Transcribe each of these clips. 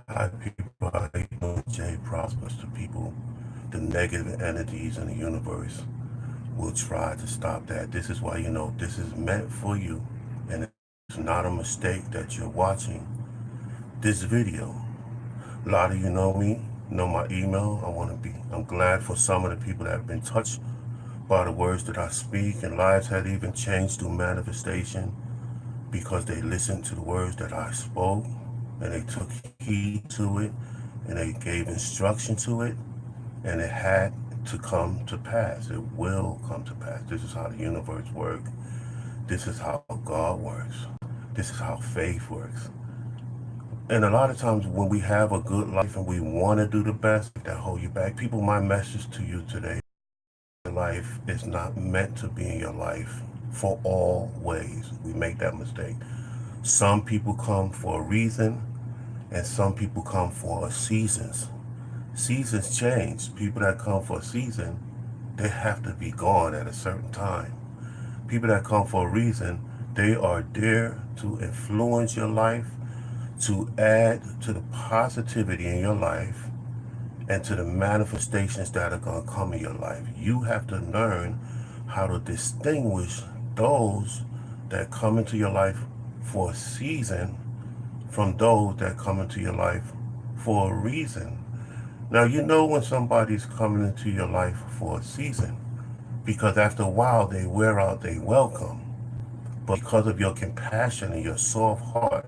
Hi people, how you doing? Jay Prospers to people. The negative entities in the universe will try to stop that. This is why this is meant for you, and it's not a mistake that you're watching this video. A lot of you know me, know my email. I'm glad for some of the people that have been touched by the words that I speak, and lives had even changed through manifestation because they listened to the words that I spoke and they took heed to it and they gave instruction to it, and it had to come to pass. It will come to pass. This is how the universe works. This is how God works. This is how faith works. And a lot of times when we have a good life and we want to do the best, that hold you back. People, my message to you today, your life is not meant to be in your life for always. We make that mistake. Some people come for a reason and some people come for seasons. Seasons change. People that come for a season, they have to be gone at a certain time. People that come for a reason, they are there to influence your life, to add to the positivity in your life, and to the manifestations that are going to come in your life. You have to learn how to distinguish those that come into your life for a season from those that come into your life for a reason. Now, you know when somebody's coming into your life for a season because after a while they wear out their welcome. But because of your compassion and your soft heart,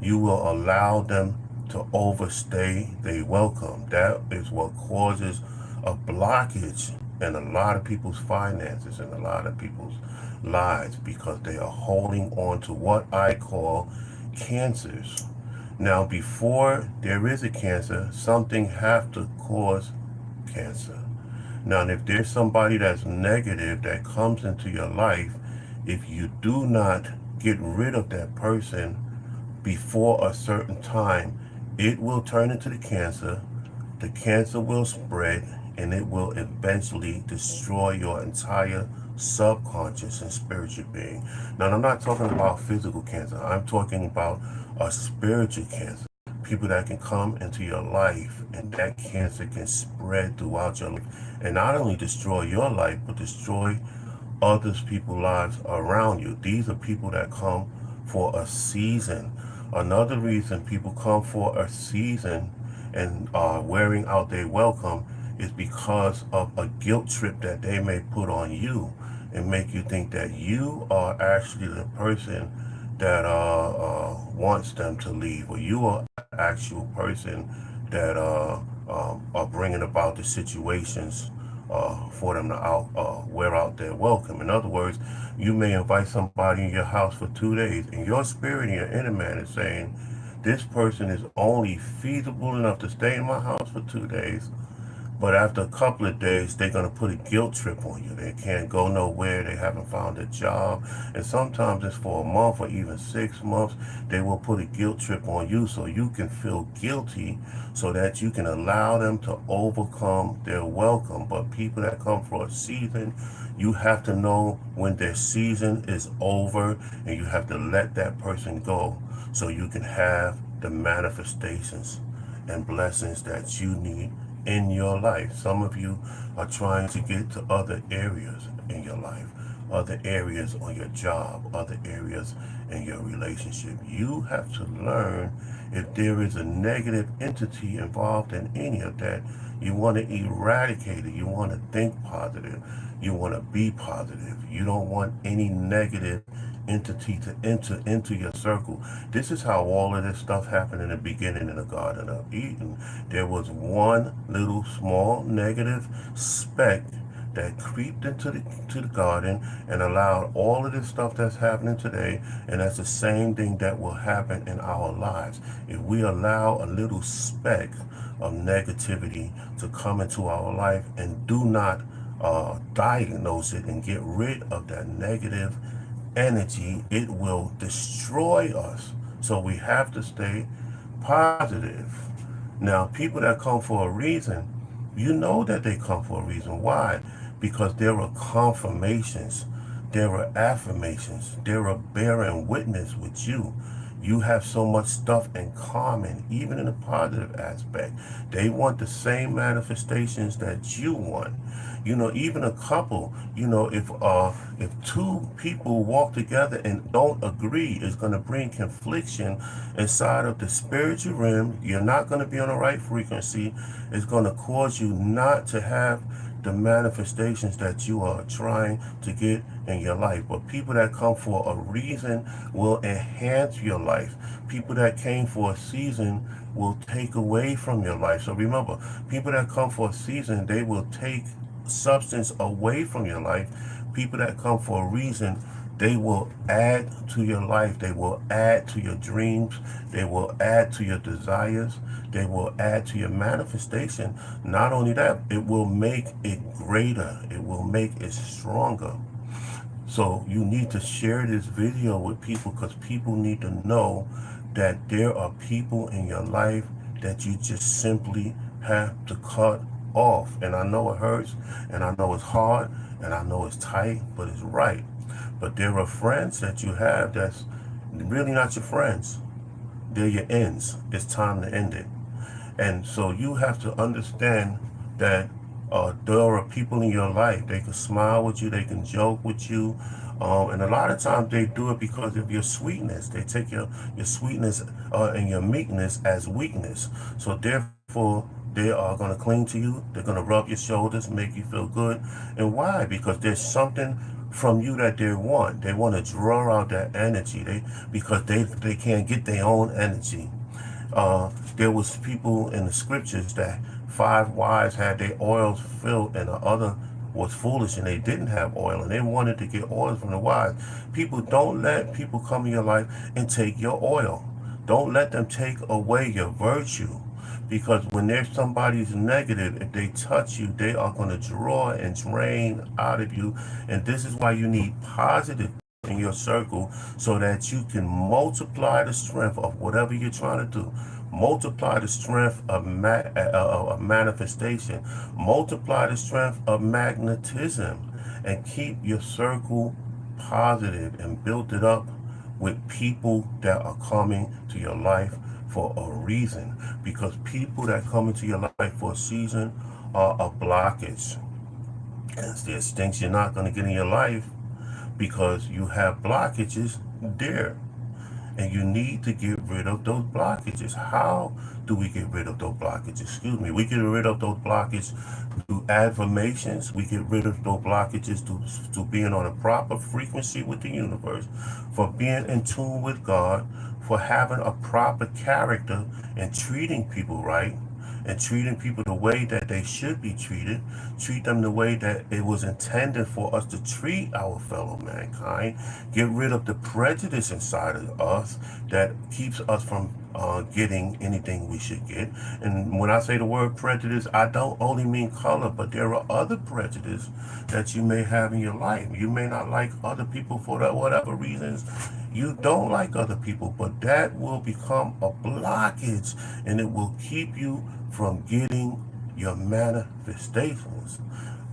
you will allow them to overstay their welcome. That is what causes a blockage in a lot of people's finances and a lot of people's lives because they are holding on to what I call cancers. Now, before there is a cancer, something have to cause cancer. Now, if there's somebody that's negative that comes into your life, if you do not get rid of that person before a certain time, it will turn into the cancer will spread, and it will eventually destroy your entire subconscious and spiritual being. Now, I'm not talking about physical cancer. I'm talking about a spiritual cancer. People that can come into your life, and that cancer can spread throughout your life, and not only destroy your life, but destroy others people's lives around you. These are people that come for a season. Another reason people come for a season and are wearing out their welcome is because of a guilt trip that they may put on you and make you think that you are actually the person that wants them to leave, or you are the actual person that are bringing about the situations for them to wear out their welcome. In other words, you may invite somebody in your house for 2 days, and your spirit and your inner man is saying, this person is only feasible enough to stay in my house for 2 days, but after a couple of days, they're going to put a guilt trip on you. They can't go nowhere. They haven't found a job. And sometimes it's for a month or even 6 months. They will put a guilt trip on you so you can feel guilty so that you can allow them to overcome their welcome. But people that come for a season, you have to know when their season is over, and you have to let that person go so you can have the manifestations and blessings that you need in your life. Some of you are trying to get to other areas in your life, other areas on your job, other areas in your relationship. You have to learn if there is a negative entity involved in any of that, you want to eradicate it. You want to think positive. You want to be positive. You don't want any negative entity to enter into your circle. This is how all of this stuff happened in the beginning in the Garden of Eden. There was one little small negative speck that creeped into the garden and allowed all of this stuff that's happening today, and that's the same thing that will happen in our lives. If we allow a little speck of negativity to come into our life and do not diagnose it and get rid of that negative energy, it will destroy us. So we have to stay positive. Now, people that come for a reason, you know that they come for a reason. Why? Because there are confirmations, there are affirmations, there are bearing witness with you. You have so much stuff in common, even in a positive aspect. They want the same manifestations that you want. You know, even a couple, you know, if two people walk together and don't agree, it's going to bring confliction inside of the spiritual realm. You're not going to be on the right frequency. It's going to cause you not to have the manifestations that you are trying to get in your life. But people that come for a reason will enhance your life. People that came for a season will take away from your life. So remember, people that come for a season, they will take substance away from your life. People that come for a reason, they will add to your life. They will add to your dreams. They will add to your desires. They will add to your manifestation. Not only that, it will make it greater. It will make it stronger. So you need to share this video with people, because people need to know that there are people in your life that you just simply have to cut off. And I know it hurts, and I know it's hard, and I know it's tight, but it's right. But there are friends that you have that's really not your friends. They're your ends. It's time to end it. And so you have to understand that there are people in your life. They can smile with you. They can joke with you. And a lot of times they do it because of your sweetness. They take your sweetness and your meekness as weakness. So therefore, they are going to cling to you. They're going to rub your shoulders, make you feel good. And why? Because there's something from you that they want. They want to draw out that energy. Because they can't get their own energy. There was people in the scriptures that 5 wives had their oils filled, and the other was foolish and they didn't have oil, and they wanted to get oil from the wives. People, don't let people come in your life and take your oil. Don't let them take away your virtue. Because when there's somebody's negative, if they touch you, they are going to draw and drain out of you. And this is why you need positive in your circle, so that you can multiply the strength of whatever you're trying to do. Multiply the strength of manifestation. Multiply the strength of magnetism, and keep your circle positive and build it up with people that are coming to your life for a reason. Because people that come into your life for a season are a blockage. And there's things you're not going to get in your life because you have blockages there. And you need to get rid of those blockages. How do we get rid of those blockages? Excuse me. We get rid of those blockages through affirmations. We get rid of those blockages to being on a proper frequency with the universe, for being in tune with God, for having a proper character and treating people right, and treating people the way that they should be treated. Treat them the way that it was intended for us to treat our fellow mankind. Get rid of the prejudice inside of us that keeps us from getting anything we should get. And when I say the word prejudice, I don't only mean color, but there are other prejudice that you may have in your life. You may not like other people for whatever reasons. You don't like other people, but that will become a blockage, and it will keep you from getting your manifestations.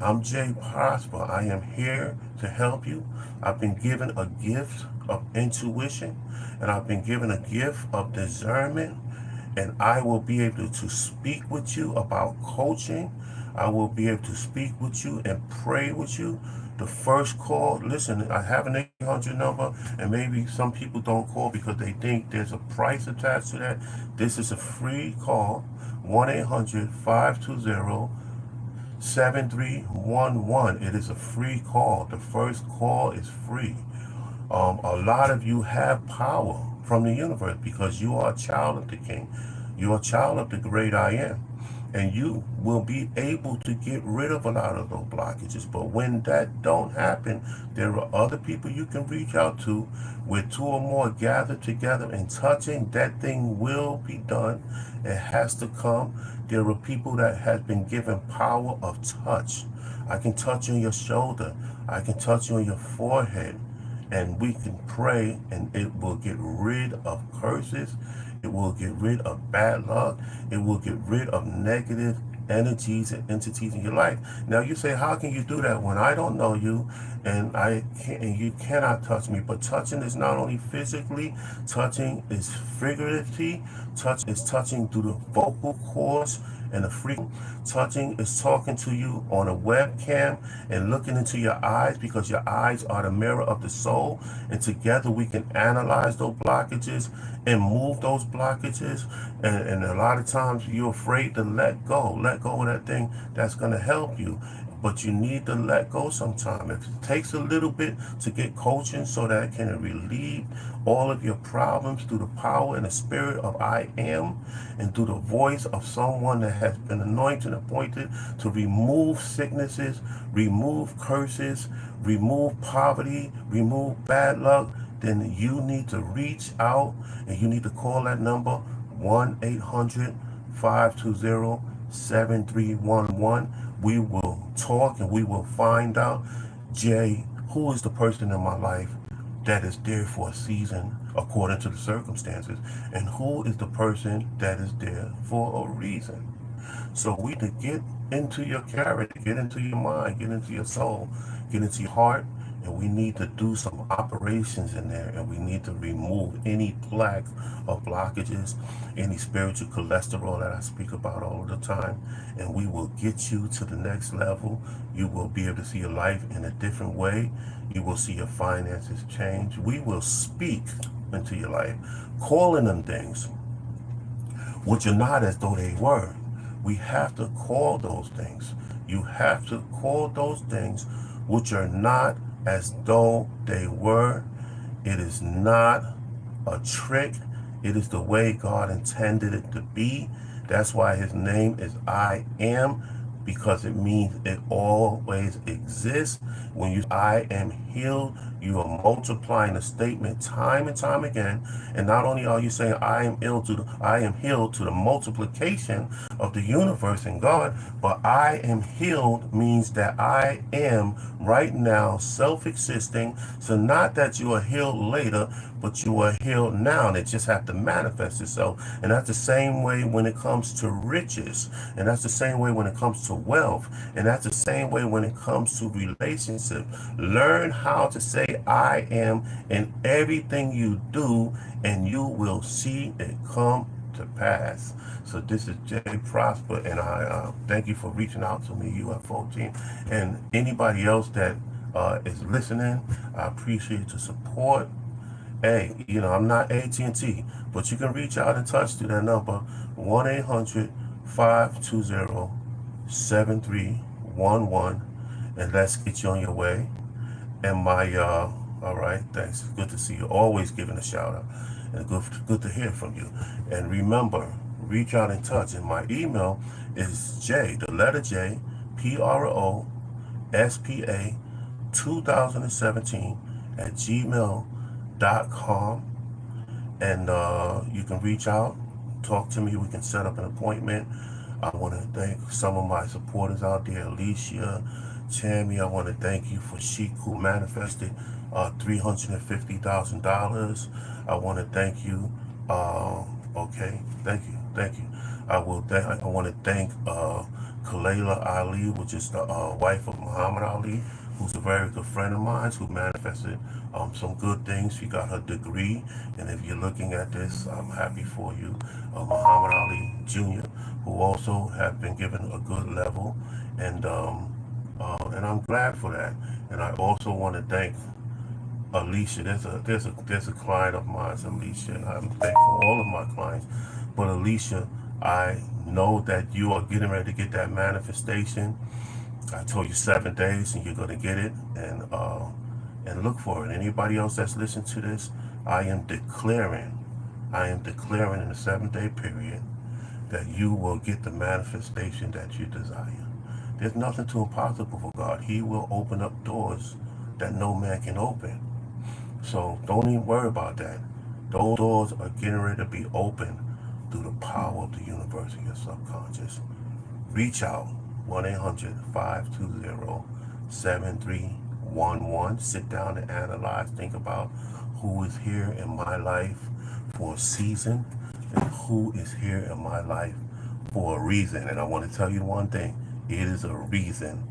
I'm Jay Prosper. I am here to help you. I've been given a gift of intuition, and I've been given a gift of discernment, and I will be able to speak with you about coaching. I will be able to speak with you and pray with you. The first call, listen, I have an 800 number, and maybe some people don't call because they think there's a price attached to that. This is a free call, 1-800-520-7311. It is a free call. The first call is free. A lot of you have power from the universe because you are a child of the King. You are a child of the great I am. And you will be able to get rid of a lot of those blockages. But when that don't happen, there are other people you can reach out to. Where 2 or more gathered together and touching, that thing will be done. It has to come. There are people that have been given power of touch. I can touch you on your shoulder. I can touch you on your forehead. And we can pray, and it will get rid of curses. It will get rid of bad luck. It will get rid of negative energies and entities in your life. Now you say, how can you do that when I don't know you and I can't, and you cannot touch me? But touching is not only physically, touching is figuratively. Touch is touching through the vocal cords and the frequency. Touching is talking to you on a webcam and looking into your eyes, because your eyes are the mirror of the soul. And together we can analyze those blockages and move those blockages. And a lot of times you're afraid to let go. Let go of that thing that's going to help you. But you need to let go sometime. If it takes a little bit to get coaching so that it can relieve all of your problems through the power and the spirit of I am, and through the voice of someone that has been anointed and appointed to remove sicknesses, remove curses, remove poverty, remove bad luck, then you need to reach out and you need to call that number 1-800-520-7311. We will talk and we will find out, Jay, who is the person in my life that is there for a season according to the circumstances, and who is the person that is there for a reason. So we need to get into your character, get into your mind, get into your soul, get into your heart, and we need to do some operations in there, and we need to remove any plaque of blockages, any spiritual cholesterol that I speak about all the time, and we will get you to the next level. You will be able to see your life in a different way. You will see your finances change. We will speak into your life, calling them things which are not as though they were. We have to call those things. You have to call those things which are not as though they were. It is not a trick. It is the way God intended it to be. That's why his name is I am, because it means it always exists. When you I am healed, you are multiplying the statement time and time again. And not only are you saying I am healed to the multiplication of the universe and God, but I am healed means that I am right now self-existing. So not that you are healed later, but you are healed now, and it just have to manifest itself. And that's the same way when it comes to riches, and that's the same way when it comes to wealth, and that's the same way when it comes to relationship. Learn how to say I am in everything you do, and you will see it come to pass. So this is Jay Prosper, and I thank you for reaching out to me, UFO team, and anybody else that is listening. I appreciate the support. Hey, I'm not AT&T, but you can reach out and touch to that number, 1-800-520-7311, and let's get you on your way. And all right, thanks. Good to see you. Always giving a shout out, and good to hear from you. And remember, reach out and touch. And my email is the letter J, PROSPA 2017 at gmail.com. And you can reach out, talk to me. We can set up an appointment. I want to thank some of my supporters out there, Alicia, Tammy. I want to thank you for Sheik, who manifested $350,000. I want to thank you. Okay, thank you. I want to thank Kalela Ali, which is the wife of Muhammad Ali, who's a very good friend of mine, who manifested some good things. She got her degree, and if you're looking at this, I'm happy for you. Muhammad Ali Jr., who also have been given a good level, and I'm glad for that. And I also want to thank Alicia. There's a client of mine, Alicia, and I'm thankful for all of my clients. But Alicia, I know that you are getting ready to get that manifestation. I told you 7 days, and you're gonna get it. And look for it. Anybody else that's listening to this, I am declaring in the 7-day period that you will get the manifestation that you desire. There's nothing too impossible for God. He will open up doors that no man can open. So don't even worry about that. Those doors are getting ready to be open through the power of the universe in your subconscious. Reach out, 1-800-520-7311. Sit down and analyze, think about who is here in my life for a season, and who is here in my life for a reason. And I want to tell you one thing. It is a reason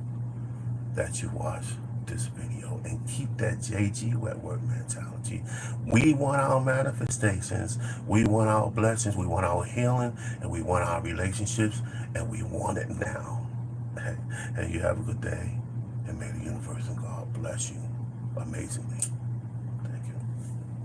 that you watch this video, and keep that JG wet work mentality. We want our manifestations, we want our blessings, we want our healing, and we want our relationships, and we want it now. And you have a good day, and may the universe and God bless you amazingly.